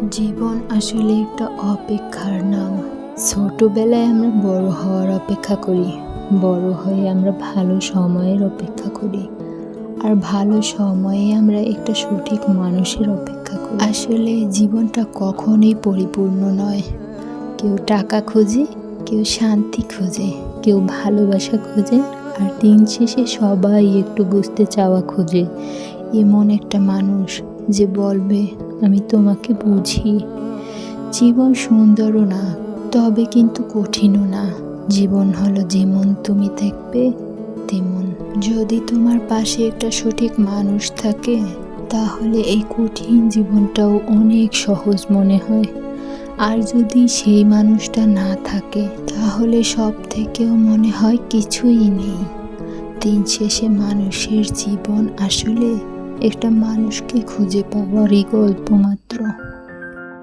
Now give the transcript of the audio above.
জীবন আসলে একটা অপেক্ষার নাম। ছোটবেলায় আমরা বড় হওয়ার অপেক্ষা করি, বড় হয়ে আমরা ভালো সময়ের অপেক্ষা করি, আর ভালো সময়ে আমরা একটা সঠিক মানুষের অপেক্ষা করি। আসলে জীবনটা কখনোই পরিপূর্ণ নয়। কেউ টাকা খোঁজে, কেউ শান্তি খোঁজে, কেউ ভালোবাসা খোঁজে, আর দিন শেষে সবাই একটু বুঝতে চাওয়া খোঁজে এমন একটা মানুষ যে বলবে, আমি তোমাকে বুঝি। জীবন সুন্দরও না, তবে কিন্তু কঠিনও না। জীবন হলো যেমন তুমি দেখবে তেমন। যদি তোমার পাশে একটা সঠিক মানুষ থাকে, তাহলে এই কঠিন জীবনটাও অনেক সহজ মনে হয়। আর যদি সেই মানুষটা না থাকে, তাহলে সব থেকেও মনে হয় কিছুই নেই। দিন শেষে মানুষের জীবন আসলে একটা মানুষকে খুঁজে পাওয়ারই গল্প মাত্র।